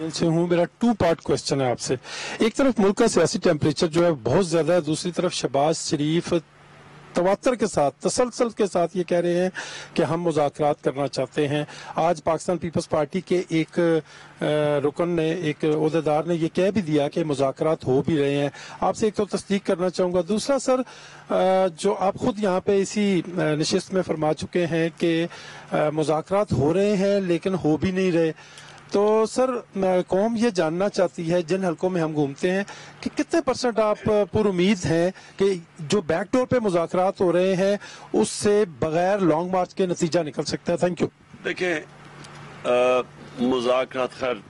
से हूँ। मेरा 2 पार्ट क्वेश्चन है आपसे। एक तरफ मुल्क का सियासी टेम्परेचर जो है बहुत ज्यादा है, दूसरी तरफ शहबाज शरीफ तवातर के साथ, तसलसल के साथ ये कह रहे हैं कि हम मुज़ाकरात करना चाहते हैं। आज पाकिस्तान पीपल्स पार्टी के एक रुकन ने, एक ओहदेदार ने ये कह भी दिया कि मुज़ाकरात हो भी रहे हैं। आपसे एक तो तस्दीक करना चाहूँगा। दूसरा सर, जो आप खुद यहाँ पे इसी नशिस्त में फरमा चुके हैं कि मुज़ाकरात हो रहे हैं लेकिन हो भी नहीं रहे, तो सर कौम ये जानना चाहती है, जिन हलकों में हम घूमते हैं, कि कितने % आप पुरुमीद हैं कि जो बैकडोर पे मुज़ाकरात हो रहे हैं उससे बगैर लॉन्ग मार्च के नतीजा निकल सकता है? Thank you. देखें, मुज़ाकरात खैर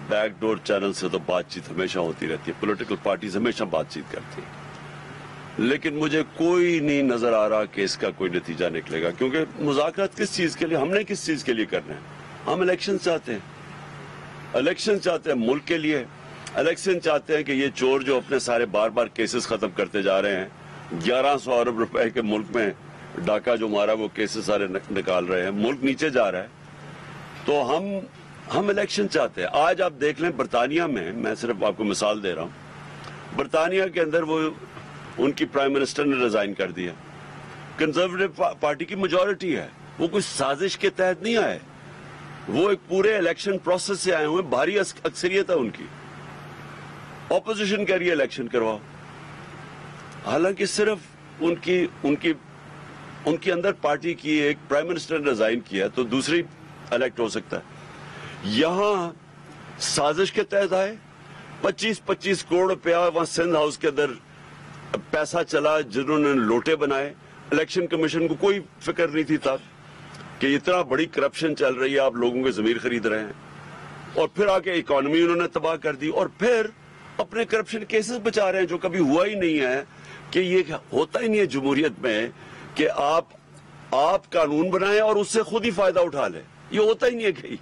बैकडोर चैनल से तो बातचीत हमेशा होती रहती है, पॉलिटिकल पार्टीज हमेशा बातचीत करती है, लेकिन मुझे कोई नहीं नजर आ रहा कि इसका कोई नतीजा निकलेगा। क्योंकि मुज़ाकरात किस चीज के लिए, हमने किस चीज के लिए करना है? हम इलेक्शन चाहते हैं, इलेक्शन चाहते हैं मुल्क के लिए। इलेक्शन चाहते हैं कि ये चोर जो अपने सारे बार बार केसेस खत्म करते जा रहे हैं, 1100 अरब रुपए के मुल्क में डाका जो मारा वो केसेस सारे निकाल रहे हैं, मुल्क नीचे जा रहा है। तो हम इलेक्शन चाहते हैं। आज आप देख लें बरतानिया में, मैं सिर्फ आपको मिसाल दे रहा हूं, बरतानिया के अंदर वो उनकी प्राइम मिनिस्टर ने रिजाइन कर दिया। कंजर्वेटिव पार्टी की मेजॉरिटी है, वो कुछ साजिश के तहत नहीं आए, वो एक पूरे इलेक्शन प्रोसेस से आए हुए, भारी अक्सरियत है उनकी। ऑपोजिशन कह रही है इलेक्शन करवाओ, हालांकि सिर्फ उनकी अंदर पार्टी की एक प्राइम मिनिस्टर ने रिजाइन किया तो दूसरी इलेक्ट हो सकता है। यहां साजिश के तहत आए, 25-25 करोड़ रुपया वहां सिंध हाउस के अंदर पैसा चला, जिन्होंने लोटे बनाए। इलेक्शन कमीशन को कोई फिक्र नहीं थी तब कि इतना बड़ी करप्शन चल रही है, आप लोगों के जमीर खरीद रहे हैं, और फिर आके इकोनॉमी उन्होंने तबाह कर दी, और फिर अपने करप्शन केसेस बचा रहे हैं, जो कभी हुआ ही नहीं है। कि ये होता ही नहीं है जमहूरियत में कि आप कानून बनाएं और उससे खुद ही फायदा उठा लें, ये होता ही नहीं है कहीं।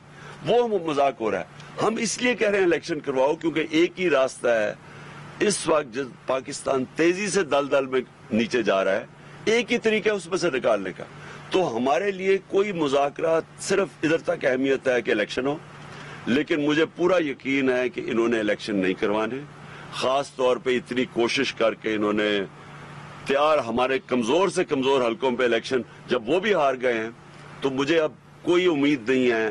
वो मजाक हो रहा है। हम इसलिए कह रहे हैं इलेक्शन करवाओ क्योंकि एक ही रास्ता है इस वक्त, जब पाकिस्तान तेजी से दलदल में नीचे जा रहा है, एक ही तरीका है उसमें से निकालने का। तो हमारे लिए कोई मुज़ाकरात सिर्फ इधर तक अहमियत है कि इलेक्शन हो, लेकिन मुझे पूरा यकीन है कि इन्होंने इलेक्शन नहीं करवाने। खास तौर पे इतनी कोशिश करके इन्होंने तैयार हमारे कमजोर से कमजोर हलकों पे इलेक्शन, जब वो भी हार गए हैं तो मुझे अब कोई उम्मीद नहीं है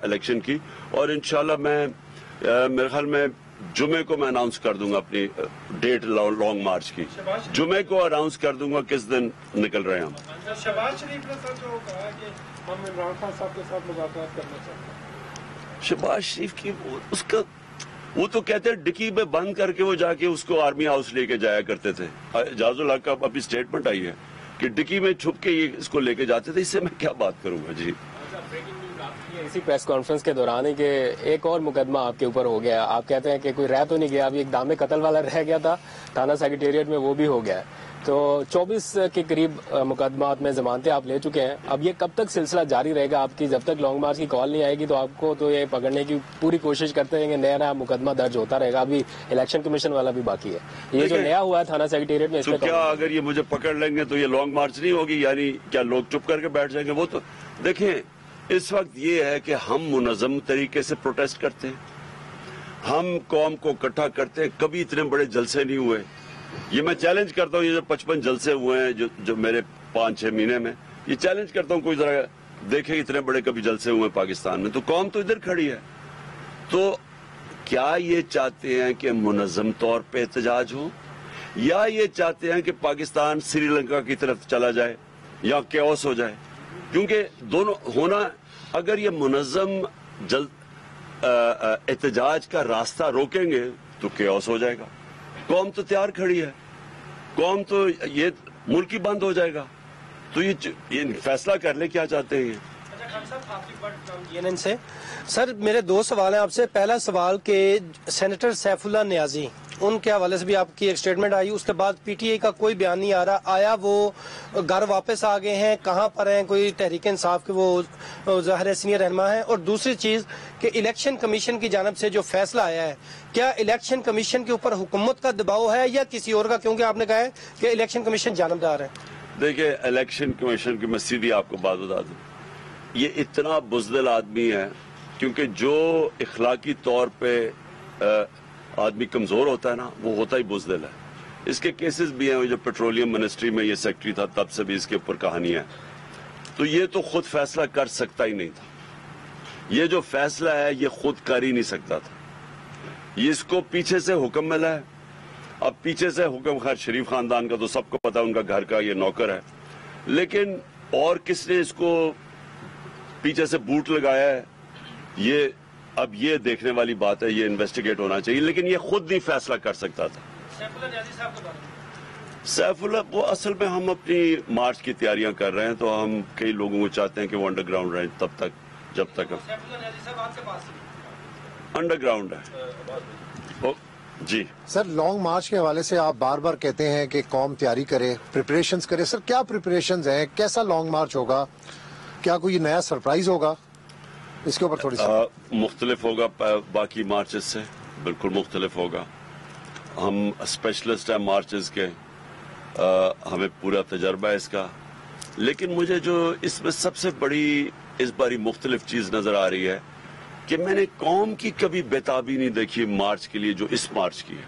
इलेक्शन की। और इंशाल्लाह मेरे ख्याल में जुमे को मैं अनाउंस कर दूंगा अपनी डेट लॉन्ग मार्च की। जुमे को अनाउंस कर दूंगा किस दिन निकल रहे हैं हम। शहबाज शरीफ ने सर जो कहा कि हम इमरान खान साहब के साथ मुज़ाकरात करना चाहते हैं। शहबाज शरीफ की वो तो कहते हैं डिक्की में बंद करके वो जाके उसको आर्मी हाउस लेके जाया करते थे। एजाजुल हक का अभी स्टेटमेंट आई है कि डिक्की में छुप के ये इसको लेके जाते थे। इससे मैं क्या बात करूंगा जी। इसी प्रेस कॉन्फ्रेंस के दौरान ही कि एक और मुकदमा आपके ऊपर हो गया, आप कहते हैं कि कोई रह तो नहीं गया, अभी एक दाम कत्ल वाला रह गया था थाना सेक्रेटेरिएट में, वो भी हो गया है। तो 24 के करीब मुकदमात में जमानतें आप ले चुके हैं। अब ये कब तक सिलसिला जारी रहेगा आपकी? जब तक लॉन्ग मार्च की कॉल नहीं आएगी तो आपको तो ये पकड़ने की पूरी कोशिश करते रहेंगे, नया नया मुकदमा दर्ज होता रहेगा। अभी इलेक्शन कमीशन वाला भी बाकी है, ये जो नया हुआ है थाना सेक्रेटेरिएट में, तो क्या अगर ये मुझे पकड़ लेंगे तो ये लॉन्ग मार्च नहीं होगी? यानी क्या लोग चुप करके बैठ जाएंगे? वो तो देखें, इस वक्त ये है कि हम मुनज़्ज़म तरीके से प्रोटेस्ट करते हैं, हम कौम को इकट्ठा करते हैं। कभी इतने बड़े जलसे नहीं हुए। ये मैं चैलेंज करता हूँ, ये जो 55 जलसे हुए हैं जो मेरे 5-6 महीने में, ये चैलेंज करता हूँ कोई जरा देखे इतने बड़े कभी जलसे हुए पाकिस्तान में। तो कौम तो इधर खड़ी है। तो क्या ये चाहते हैं कि मुनज़्ज़म तौर पे एहतजाज हो, या ये चाहते हैं कि पाकिस्तान श्रीलंका की तरफ चला जाए या कैओस हो जाए? क्योंकि दोनों होना, अगर ये मुनज़्ज़म एहतजाज का रास्ता रोकेंगे तो कैओस हो जाएगा। कौम तो तैयार खड़ी है, कौम तो ये मुल्क ही बंद हो जाएगा। तो ये फैसला कर ले क्या चाहते हैं। CNN से सर मेरे 2 सवाल हैं आपसे। पहला सवाल के सेनेटर सैफुल्लाह नियाजी, उनके हवाले से भी आपकी एक स्टेटमेंट आई, उसके बाद PTI का कोई बयान नहीं आ रहा। आया वो घर वापस आ गए हैं, कहाँ पर हैं? कोई तहरीक इंसाफ के वो ज़ाहिर सीनियर रहनुमा है। और दूसरी चीज कि इलेक्शन कमीशन की जानब से जो फैसला आया है, क्या इलेक्शन कमीशन के ऊपर हुकूमत का दबाव है या किसी और का? क्योंकि आपने कहा है कि इलेक्शन कमीशन जानबदार है। देखिए, इलेक्शन कमीशन की मैं सीधी आपको बात बता दूं, ये इतना बुज़दिल आदमी है کیونکہ جو اخلاقی طور پہ آدمی کمزور ہوتا ہے نا وہ ہوتا ہی بزدل ہے. اس کے کیسز بھی ہیں, جو پیٹرولیم منسٹری میں یہ سیکٹری تھا تب سے بھی اس کے اوپر کہانی ہے. تو یہ تو خود فیصلہ کر سکتا ہی نہیں تھا. یہ جو فیصلہ ہے یہ خود کر ہی نہیں سکتا تھا. یہ اس کو پیچھے سے حکم ملا ہے. اب پیچھے سے حکم خیر شریف خاندان کا تو سب کو پتا, ان کا گھر کا یہ نوکر ہے, لیکن اور کس نے اس کو پیچھے سے بوٹ لگایا ہے یہ اب یہ دیکھنے والی بات ہے, یہ انویسٹیگیٹ ہونا چاہیے. لیکن یہ خود نہیں فیصلہ کر سکتا تھا. سیف اللہ وہ اصل میں ہم اپنی مارچ کی تیاریاں کر رہے ہیں, تو ہم کئی لوگوں کو چاہتے ہیں کہ وہ انڈر گراؤنڈ رہیں تب تک جب تک انڈر گراؤنڈ ہے. جی سر, لانگ مارچ کے حوالے سے آپ بار بار کہتے ہیں کہ قوم تیاری کرے, پریپریشنز کرے. سر کیا پریپریشنز ہیں, کیسا لانگ مارچ ہوگا, کیا کوئی نیا سرپرائز ہوگا, اس کے اوپر تھوڑی سی مختلف ہوگا باقی مارچز سے, بالکل مختلف ہوگا. ہم اسپیشلسٹ ہیں مارچز کے, ہمیں پورا تجربہ ہے اس کا. لیکن مجھے جو اس میں سب سے بڑی اس باری مختلف چیز نظر آ رہی ہے کہ میں نے قوم کی کبھی بےتابی نہیں دیکھی مارچ کے لیے جو اس مارچ کی ہے.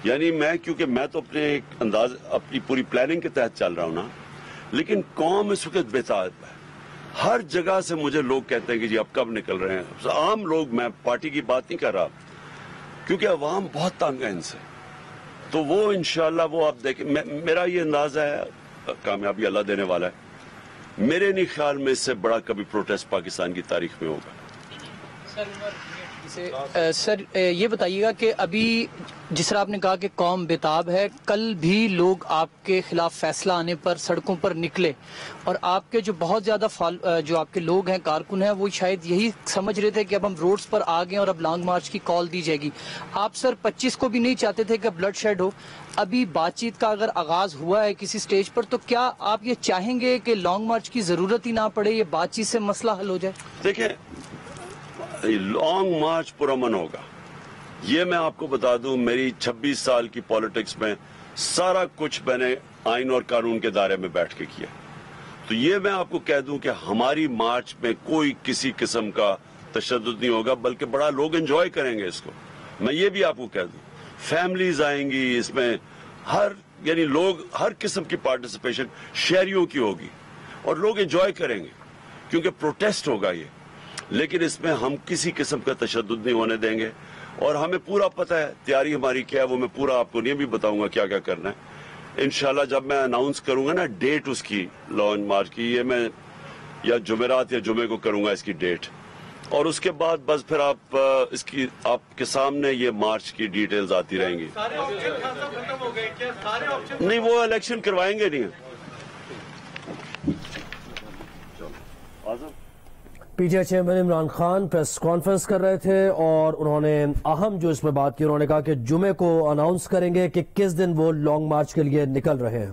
یعنی کیونکہ میں تو اپنے ایک انداز اپنی پوری پلاننگ کے تحت چل رہا ہوں نا, لیکن قوم اس وقت بےتاب ہے. ہر جگہ سے مجھے لوگ کہتے ہیں کہ جی اب کب نکل رہے ہیں. عام لوگ, میں پارٹی کی بات نہیں کر رہا, کیونکہ عوام بہت تنگ ہے ان سے. تو وہ انشاءاللہ وہ آپ دیکھیں, میرا یہ انداز ہے, کامیابی اللہ دینے والا ہے. میرے نہیں خیال میں اس سے بڑا کبھی پروٹیسٹ پاکستان کی تاریخ میں ہوگا. سر یہ بتائیے گا کہ ابھی جس طرح آپ نے کہا کہ قوم بےتاب ہے, کل بھی لوگ آپ کے خلاف فیصلہ آنے پر سڑکوں پر نکلے, اور آپ کے جو بہت زیادہ جو آپ کے لوگ ہیں, کارکن ہیں, وہ شاید یہی سمجھ رہے تھے کہ اب ہم روڈز پر آ گئے اور اب لانگ مارچ کی کال دی جائے گی. آپ سر 25 کو بھی نہیں چاہتے تھے کہ بلڈ شیڈ ہو. ابھی بات چیت کا اگر آغاز ہوا ہے کسی سٹیج پر, تو کیا آپ یہ چاہیں گے کہ لانگ مارچ کی ضرورت ہی نہ پڑے, یہ بات چیت سے مسئلہ حل ہو جائے؟ دیکھیں, لانگ مارچ پرامن ہوگا. یہ میں آپ کو بتا دوں, میری 26 سال کی پالیٹکس میں سارا کچھ میں نے آئین اور قانون کے دائرے میں بیٹھ کے کیا. تو یہ میں آپ کو کہہ دوں کہ ہماری مارچ میں کوئی کسی قسم کا تشدد نہیں ہوگا, بلکہ بڑا لوگ انجوائے کریں گے اس کو. میں یہ بھی آپ کو کہہ دوں, فیملیز آئیں گی اس میں, یعنی لوگ ہر قسم کی پارٹیسپیشن شہریوں کی ہوگی, اور لوگ انجوائے کریں گے کیونکہ پروٹیسٹ ہوگا یہ. لیکن اس میں ہم کسی قسم کا تشدد نہیں ہونے دیں گے, اور ہمیں پورا پتہ ہے تیاری ہماری کیا ہے. وہ میں پورا آپ کو نہیں بھی بتاؤں گا کیا کیا کرنا ہے. انشاءاللہ جب میں اناؤنس کروں گا نا ڈیٹ اس کی لانگ مارچ کی, یہ میں یا جمعرات یا جمعے کو کروں گا اس کی ڈیٹ, اور اس کے بعد بس پھر آپ اس کی آپ کے سامنے یہ مارچ کی ڈیٹیلز آتی رہیں گی. نہیں, وہ الیکشن کروائیں گے نہیں. P T I chairman Imran Khan press conference کر رہے تھے, اور انہوں نے اہم جو اس میں بات کی, انہوں نے کہا کہ جمعے کو اناؤنس کریں گے کہ کس دن وہ لانگ مارچ کے لیے نکل رہے ہیں.